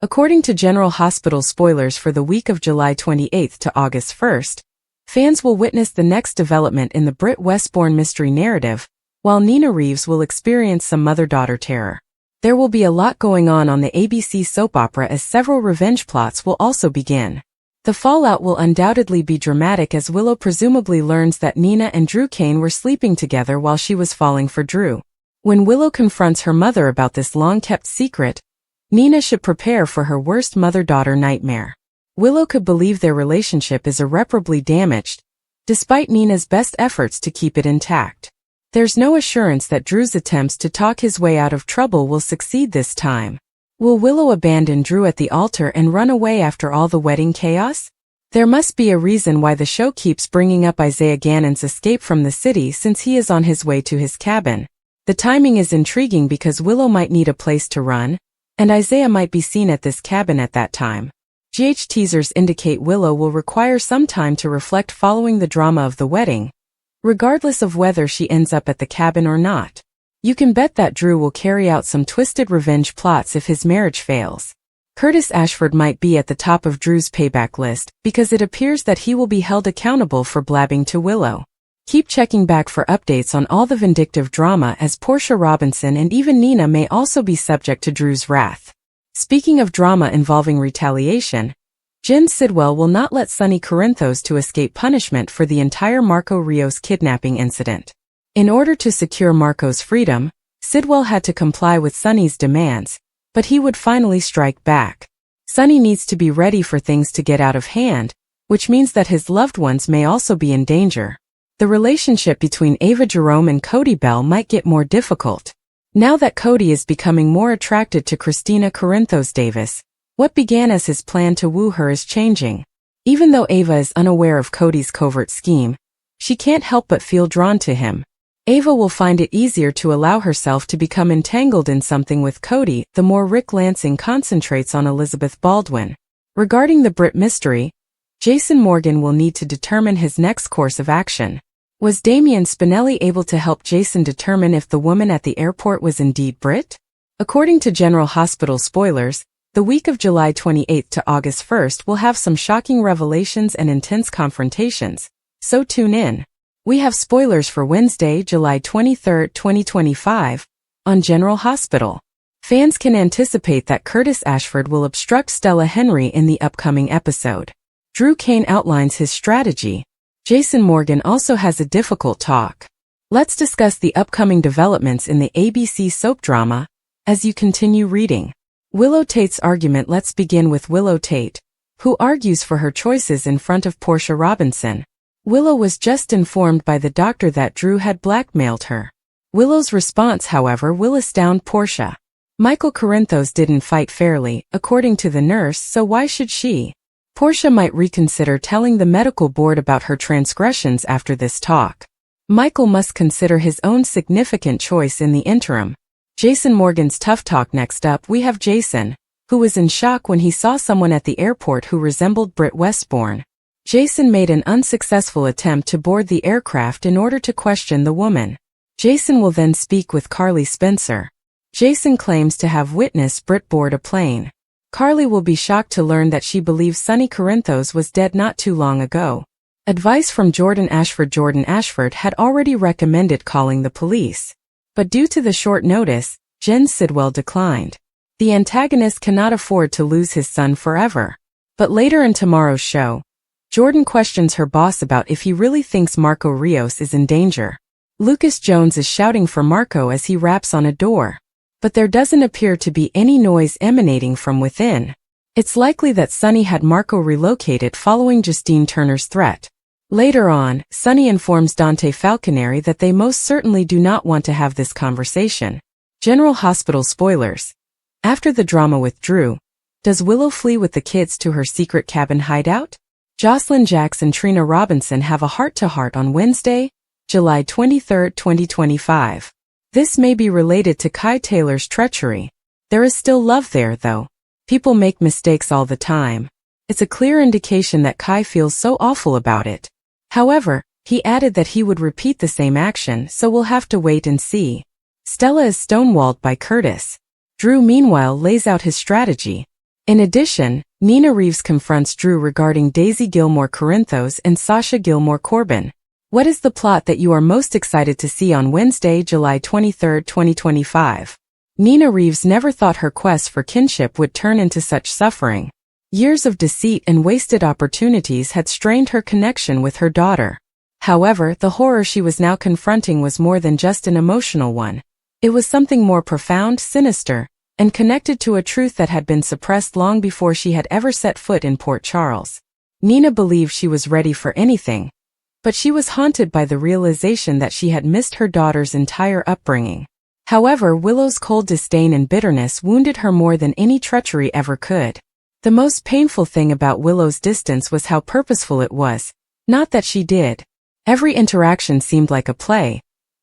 According to General Hospital spoilers for the week of July 28th to August 1st, fans will witness the next development in the Britt Westbourne mystery narrative, while Nina Reeves will experience some mother-daughter terror. There will be a lot going on the ABC soap opera as several revenge plots will also begin. The fallout will undoubtedly be dramatic as Willow presumably learns that Nina and Drew Kane were sleeping together while she was falling for Drew. When Willow confronts her mother about this long-kept secret, Nina should prepare for her worst mother-daughter nightmare. Willow could believe their relationship is irreparably damaged, despite Nina's best efforts to keep it intact. There's no assurance that Drew's attempts to talk his way out of trouble will succeed this time. Will Willow abandon Drew at the altar and run away after all the wedding chaos? There must be a reason why the show keeps bringing up Isaiah Gannon's escape from the city since he is on his way to his cabin. The timing is intriguing because Willow might need a place to run, and Isaiah might be seen at this cabin at that time. GH teasers indicate Willow will require some time to reflect following the drama of the wedding, regardless of whether she ends up at the cabin or not. You can bet that Drew will carry out some twisted revenge plots if his marriage fails. Curtis Ashford might be at the top of Drew's payback list because it appears that he will be held accountable for blabbing to Willow. Keep checking back for updates on all the vindictive drama as Portia Robinson and even Nina may also be subject to Drew's wrath. Speaking of drama involving retaliation, Jen Sidwell will not let Sonny Corinthos to escape punishment for the entire Marco Rios kidnapping incident. In order to secure Marco's freedom, Sidwell had to comply with Sonny's demands, but he would finally strike back. Sonny needs to be ready for things to get out of hand, which means that his loved ones may also be in danger. The relationship between Ava Jerome and Cody Bell might get more difficult. Now that Cody is becoming more attracted to Christina Corinthos Davis, what began as his plan to woo her is changing. Even though Ava is unaware of Cody's covert scheme, she can't help but feel drawn to him. Ava will find it easier to allow herself to become entangled in something with Cody the more Rick Lansing concentrates on Elizabeth Baldwin. Regarding the Britt mystery, Jason Morgan will need to determine his next course of action. Was Damian Spinelli able to help Jason determine if the woman at the airport was indeed Britt? According to General Hospital spoilers, the week of July 28th to August 1st will have some shocking revelations and intense confrontations, so tune in. We have spoilers for Wednesday, July 23, 2025, on General Hospital. Fans can anticipate that Curtis Ashford will obstruct Stella Henry in the upcoming episode. Drew Kane outlines his strategy. Jason Morgan also has a difficult talk. Let's discuss the upcoming developments in the ABC soap drama as you continue reading. Willow Tate's argument. Let's begin with Willow Tate, who argues for her choices in front of Portia Robinson. Willow was just informed by the doctor that Drew had blackmailed her. Willow's response, however, will astound Portia. Michael Corinthos didn't fight fairly, according to the nurse, so why should she? Portia might reconsider telling the medical board about her transgressions after this talk. Michael must consider his own significant choice in the interim. Jason Morgan's tough talk. Next up, we have Jason, who was in shock when he saw someone at the airport who resembled Britt Westbourne. Jason made an unsuccessful attempt to board the aircraft in order to question the woman. Jason will then speak with Carly Spencer. Jason claims to have witnessed Britt board a plane. Carly will be shocked to learn that she believes Sonny Corinthos was dead not too long ago. Advice from Jordan Ashford. Jordan Ashford had already recommended calling the police, but due to the short notice, Jen Sidwell declined. The antagonist cannot afford to lose his son forever. But later in tomorrow's show, Jordan questions her boss about if he really thinks Marco Rios is in danger. Lucas Jones is shouting for Marco as he raps on a door, but there doesn't appear to be any noise emanating from within. It's likely that Sonny had Marco relocated following Justine Turner's threat. Later on, Sonny informs Dante Falconeri that they most certainly do not want to have this conversation. General Hospital spoilers. After the drama with Drew, does Willow flee with the kids to her secret cabin hideout? Jocelyn Jacks and Trina Robinson have a heart-to-heart on Wednesday, July 23, 2025. This may be related to Kai Taylor's treachery. There is still love there, though. People make mistakes all the time. It's a clear indication that Kai feels so awful about it. However, he added that he would repeat the same action, so we'll have to wait and see. Stella is stonewalled by Curtis. Drew meanwhile lays out his strategy. In addition, Nina Reeves confronts Drew regarding Daisy Gilmore Corinthos and Sasha Gilmore Corbin. What is the plot that you are most excited to see on Wednesday, July 23, 2025? Nina Reeves never thought her quest for kinship would turn into such suffering. Years of deceit and wasted opportunities had strained her connection with her daughter. However, the horror she was now confronting was more than just an emotional one. It was something more profound, sinister, and connected to a truth that had been suppressed long before she had ever set foot in Port Charles. Nina believed she was ready for anything, but she was haunted by the realization that she had missed her daughter's entire upbringing. However, Willow's cold disdain and bitterness wounded her more than any treachery ever could. The most painful thing about Willow's distance was how purposeful it was, not that she did. Every interaction seemed like a play,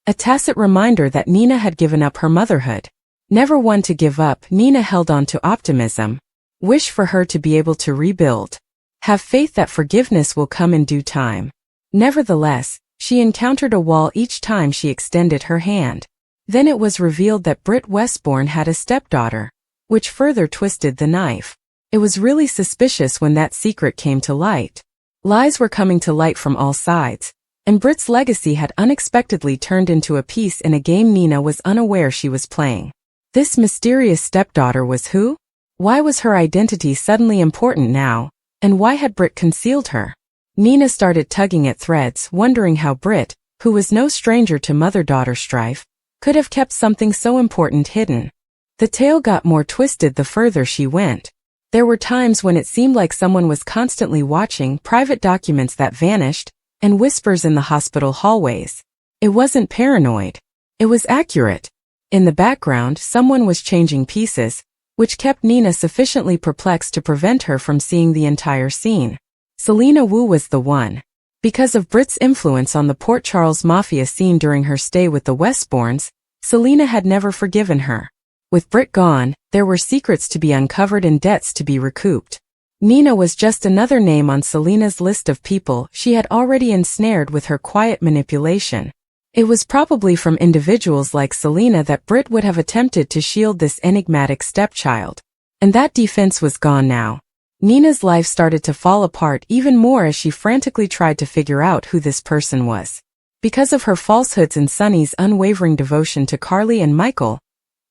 a tacit reminder that Nina had given up her motherhood. Never one to give up, Nina held on to optimism, wished for her to be able to rebuild, have faith that forgiveness will come in due time. Nevertheless, she encountered a wall each time she extended her hand. Then it was revealed that Britt Westbourne had a stepdaughter, which further twisted the knife. It was really suspicious when that secret came to light. Lies were coming to light from all sides, and Britt's legacy had unexpectedly turned into a piece in a game Nina was unaware she was playing. This mysterious stepdaughter was who? Why was her identity suddenly important now, and why had Britt concealed her? Nina started tugging at threads, wondering how Britt, who was no stranger to mother-daughter strife, could have kept something so important hidden. The tale got more twisted the further she went. There were times when it seemed like someone was constantly watching, private documents that vanished, and whispers in the hospital hallways. It wasn't paranoid. It was accurate. In the background, someone was changing pieces, which kept Nina sufficiently perplexed to prevent her from seeing the entire scene. Selena Wu was the one. Because of Britt's influence on the Port Charles Mafia scene during her stay with the Westbournes, Selena had never forgiven her. With Britt gone, there were secrets to be uncovered and debts to be recouped. Nina was just another name on Selena's list of people she had already ensnared with her quiet manipulation. It was probably from individuals like Selena that Britt would have attempted to shield this enigmatic stepchild. And that defense was gone now. Nina's life started to fall apart even more as she frantically tried to figure out who this person was. Because of her falsehoods and Sonny's unwavering devotion to Carly and Michael,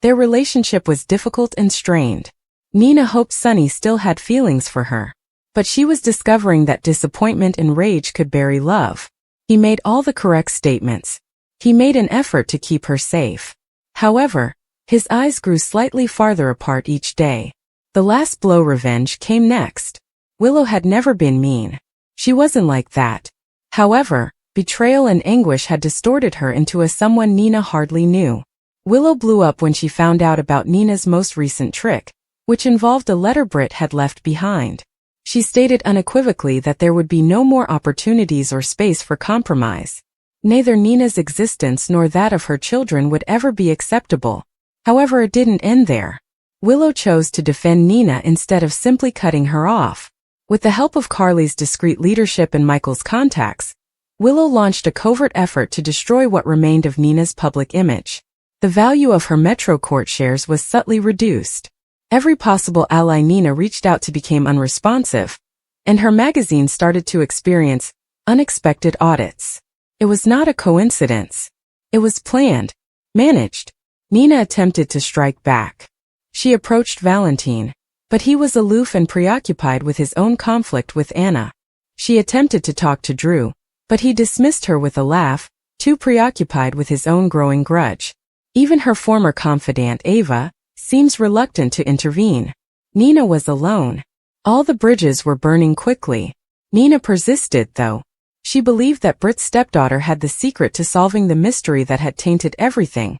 their relationship was difficult and strained. Nina hoped Sonny still had feelings for her. But she was discovering that disappointment and rage could bury love. He made all the correct statements. He made an effort to keep her safe. However, his eyes grew slightly farther apart each day. The last blow, revenge, came next. Willow had never been mean. She wasn't like that. However, betrayal and anguish had distorted her into a someone Nina hardly knew. Willow blew up when she found out about Nina's most recent trick, which involved a letter Britt had left behind. She stated unequivocally that there would be no more opportunities or space for compromise. Neither Nina's existence nor that of her children would ever be acceptable. However, it didn't end there. Willow chose to defend Nina instead of simply cutting her off. With the help of Carly's discreet leadership and Michael's contacts, Willow launched a covert effort to destroy what remained of Nina's public image. The value of her Metro Court shares was subtly reduced. Every possible ally Nina reached out to became unresponsive, and her magazine started to experience unexpected audits. It was not a coincidence. It was planned, managed. Nina attempted to strike back. She approached Valentine, but he was aloof and preoccupied with his own conflict with Anna. She attempted to talk to Drew, but he dismissed her with a laugh, too preoccupied with his own growing grudge. Even her former confidant Ava seems reluctant to intervene. Nina was alone. All the bridges were burning quickly. Nina persisted, though. She believed that Britt's stepdaughter had the secret to solving the mystery that had tainted everything.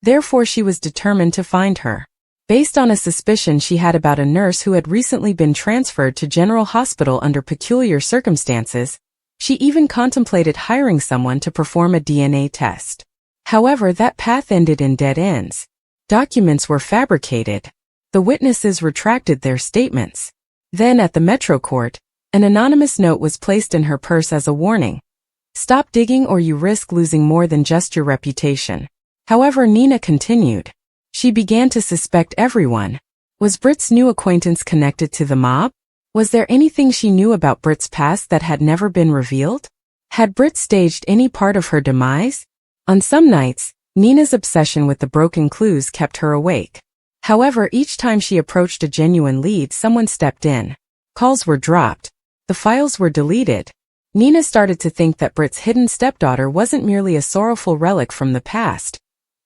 Therefore, she was determined to find her. Based on a suspicion she had about a nurse who had recently been transferred to General Hospital under peculiar circumstances, she even contemplated hiring someone to perform a DNA test. However, that path ended in dead ends. Documents were fabricated. The witnesses retracted their statements. Then, at the Metro Court, an anonymous note was placed in her purse as a warning. Stop digging or you risk losing more than just your reputation. However, Nina continued. She began to suspect everyone. Was Britt's new acquaintance connected to the mob? Was there anything she knew about Britt's past that had never been revealed? Had Britt staged any part of her demise? On some nights, Nina's obsession with the broken clues kept her awake. However, each time she approached a genuine lead, someone stepped in. Calls were dropped. The files were deleted. Nina started to think that Britt's hidden stepdaughter wasn't merely a sorrowful relic from the past.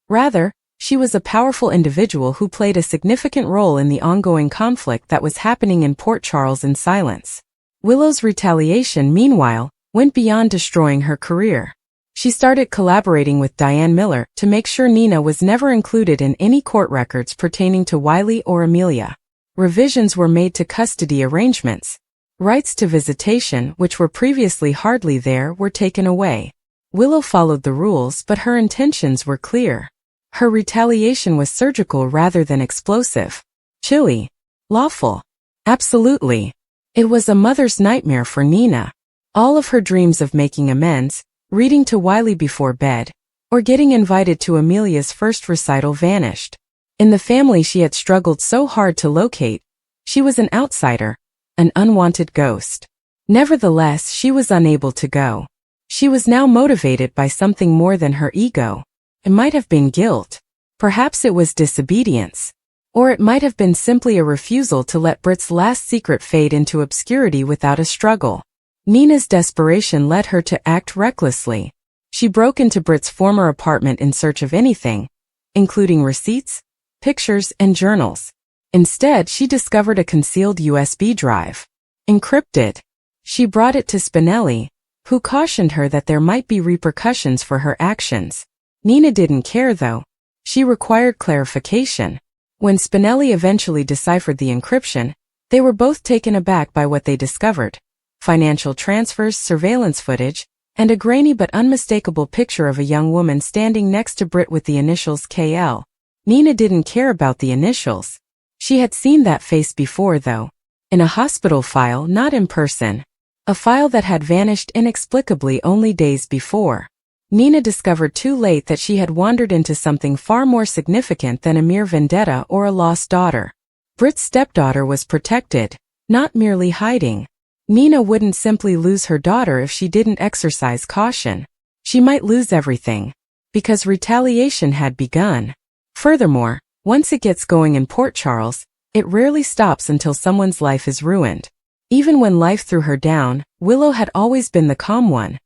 Rather, she was a powerful individual who played a significant role in the ongoing conflict that was happening in Port Charles in silence. Willow's retaliation, meanwhile, went beyond destroying her career. She started collaborating with Diane Miller to make sure Nina was never included in any court records pertaining to Wiley or Amelia. Revisions were made to custody arrangements. Rights to visitation, which were previously hardly there, were taken away. Willow followed the rules, but her intentions were clear. Her retaliation was surgical rather than explosive. Chilly. Lawful. Absolutely. It was a mother's nightmare for Nina. All of her dreams of making amends, reading to Wiley before bed, or getting invited to Amelia's first recital vanished. In the family she had struggled so hard to locate, she was an outsider, an unwanted ghost. Nevertheless, she was unable to go. She was now motivated by something more than her ego. It might have been guilt. Perhaps it was disobedience. Or it might have been simply a refusal to let Britt's last secret fade into obscurity without a struggle. Nina's desperation led her to act recklessly. She broke into Britt's former apartment in search of anything, including receipts, pictures, and journals. Instead, she discovered a concealed USB drive. Encrypted. She brought it to Spinelli, who cautioned her that there might be repercussions for her actions. Nina didn't care though. She required clarification. When Spinelli eventually deciphered the encryption, they were both taken aback by what they discovered. Financial transfers, surveillance footage, and a grainy but unmistakable picture of a young woman standing next to Britt with the initials KL. Nina didn't care about the initials. She had seen that face before though. In a hospital file, not in person. A file that had vanished inexplicably only days before. Nina discovered too late that she had wandered into something far more significant than a mere vendetta or a lost daughter. Britt's stepdaughter was protected, not merely hiding. Nina wouldn't simply lose her daughter if she didn't exercise caution. She might lose everything. Because retaliation had begun. Furthermore, once it gets going in Port Charles, it rarely stops until someone's life is ruined. Even when life threw her down, Willow had always been the calm one.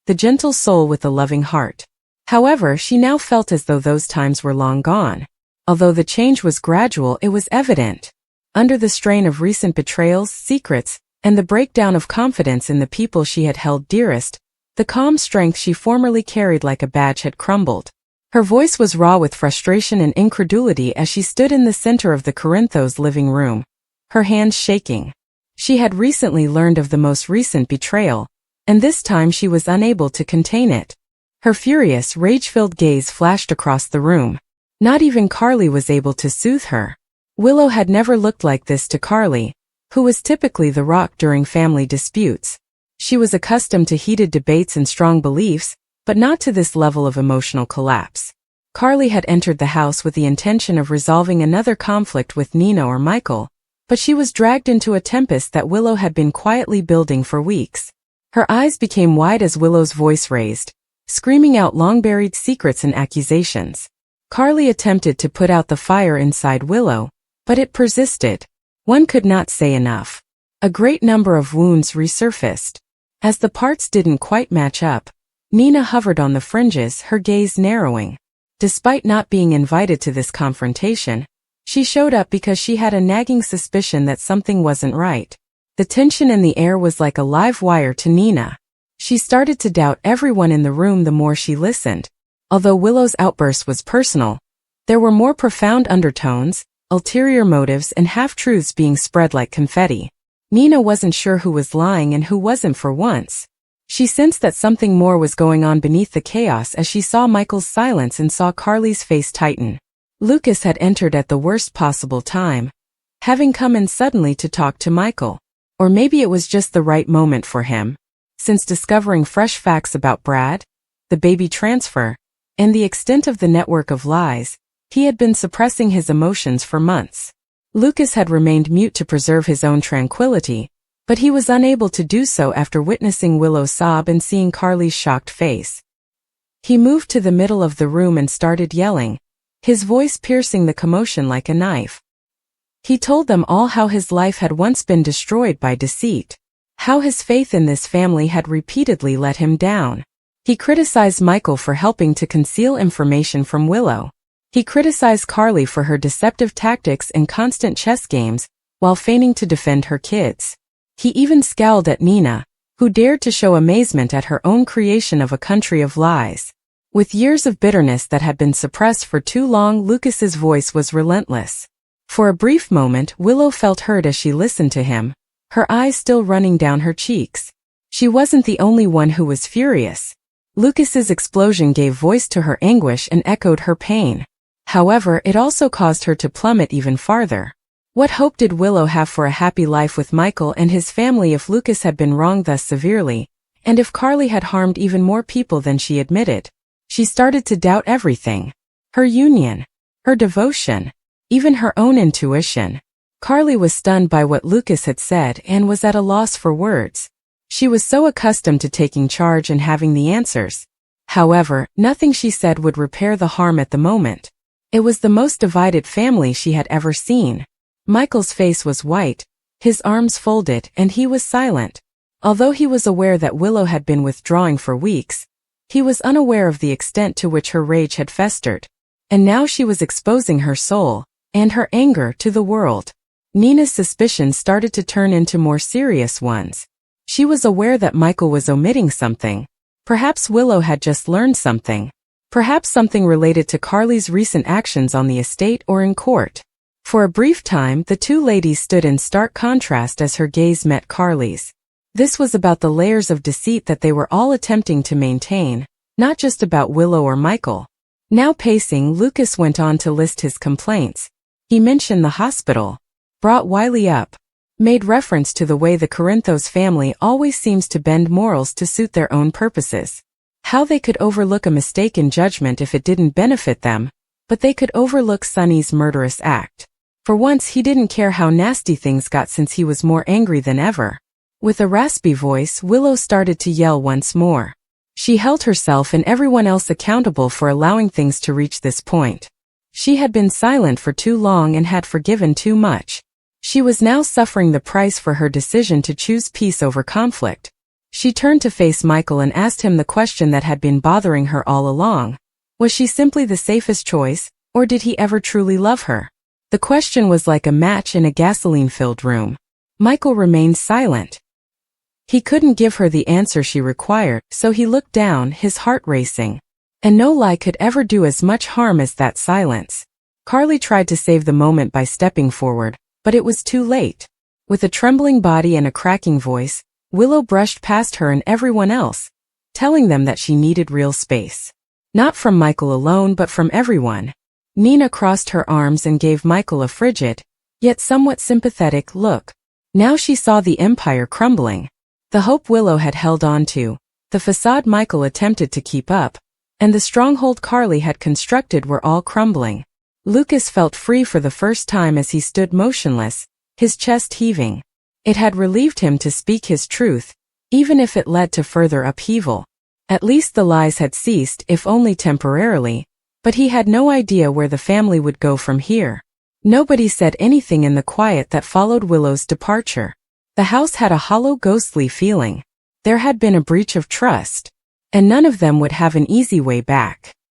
The gentle soul with a loving heart. However, she now felt as though those times were long gone. Although the change was gradual, it was evident. Under the strain of recent betrayals, secrets, and the breakdown of confidence in the people she had held dearest, the calm strength she formerly carried like a badge had crumbled. Her voice was raw with frustration and incredulity as she stood in the center of the Corinthos' living room, her hands shaking. She had recently learned of the most recent betrayal, and this time she was unable to contain it. Her furious, rage-filled gaze flashed across the room. Not even Carly was able to soothe her. Willow had never looked like this to Carly, who was typically the rock during family disputes. She was accustomed to heated debates and strong beliefs, but not to this level of emotional collapse. Carly had entered the house with the intention of resolving another conflict with Nina or Michael, but she was dragged into a tempest that Willow had been quietly building for weeks. Her eyes became wide as Willow's voice raised, screaming out long-buried secrets and accusations. Carly attempted to put out the fire inside Willow, but it persisted. One could not say enough. A great number of wounds resurfaced. As the parts didn't quite match up, Nina hovered on the fringes, her gaze narrowing. Despite not being invited to this confrontation, she showed up because she had a nagging suspicion that something wasn't right. The tension in the air was like a live wire to Nina. She started to doubt everyone in the room the more she listened. Although Willow's outburst was personal, there were more profound undertones, ulterior motives, and half-truths being spread like confetti. Nina wasn't sure who was lying and who wasn't for once. She sensed that something more was going on beneath the chaos as she saw Michael's silence and saw Carly's face tighten. Lucas had entered at the worst possible time, having come in suddenly to talk to Michael. Or maybe it was just the right moment for him. Since discovering fresh facts about Brad, the baby transfer, and the extent of the network of lies, he had been suppressing his emotions for months. Lucas had remained mute to preserve his own tranquility, but he was unable to do so after witnessing Willow sob and seeing Carly's shocked face. He moved to the middle of the room and started yelling, his voice piercing the commotion like a knife. He told them all how his life had once been destroyed by deceit, how his faith in this family had repeatedly let him down. He criticized Michael for helping to conceal information from Willow. He criticized Carly for her deceptive tactics and constant chess games, while feigning to defend her kids. He even scowled at Nina, who dared to show amazement at her own creation of a country of lies. With years of bitterness that had been suppressed for too long, Lucas's voice was relentless. For a brief moment, Willow felt hurt as she listened to him, her eyes still running down her cheeks. She wasn't the only one who was furious. Lucas's explosion gave voice to her anguish and echoed her pain. However, it also caused her to plummet even farther. What hope did Willow have for a happy life with Michael and his family if Lucas had been wronged thus severely, and if Carly had harmed even more people than she admitted? She started to doubt everything. Her union, her devotion, even her own intuition. Carly was stunned by what Lucas had said and was at a loss for words. She was so accustomed to taking charge and having the answers. However, nothing she said would repair the harm at the moment. It was the most divided family she had ever seen. Michael's face was white, his arms folded, and he was silent. Although he was aware that Willow had been withdrawing for weeks, he was unaware of the extent to which her rage had festered. And now she was exposing her soul, and her anger, to the world. Nina's suspicions started to turn into more serious ones. She was aware that Michael was omitting something. Perhaps Willow had just learned something. Perhaps something related to Carly's recent actions on the estate or in court. For a brief time, the two ladies stood in stark contrast as her gaze met Carly's. This was about the layers of deceit that they were all attempting to maintain, not just about Willow or Michael. Now pacing, Lucas went on to list his complaints. He mentioned the hospital, brought Wiley up, made reference to the way the Corinthos family always seems to bend morals to suit their own purposes. How they could overlook a mistake in judgment if it didn't benefit them, but they could overlook Sonny's murderous act. For once he didn't care how nasty things got since he was more angry than ever. With a raspy voice, Willow started to yell once more. She held herself and everyone else accountable for allowing things to reach this point. She had been silent for too long and had forgiven too much. She was now suffering the price for her decision to choose peace over conflict. She turned to face Michael and asked him the question that had been bothering her all along. Was she simply the safest choice, or did he ever truly love her? The question was like a match in a gasoline-filled room. Michael remained silent. He couldn't give her the answer she required, so he looked down, his heart racing. And no lie could ever do as much harm as that silence. Carly tried to save the moment by stepping forward, but it was too late. With a trembling body and a cracking voice, Willow brushed past her and everyone else, telling them that she needed real space. Not from Michael alone but from everyone. Nina crossed her arms and gave Michael a frigid, yet somewhat sympathetic look. Now she saw the empire crumbling. The hope Willow had held on to, the facade Michael attempted to keep up, and the stronghold Carly had constructed were all crumbling. Lucas felt free for the first time as he stood motionless, his chest heaving. It had relieved him to speak his truth, even if it led to further upheaval. At least the lies had ceased, if only temporarily, but he had no idea where the family would go from here. Nobody said anything in the quiet that followed Willow's departure. The house had a hollow, ghostly feeling. There had been a breach of trust, and none of them would have an easy way back.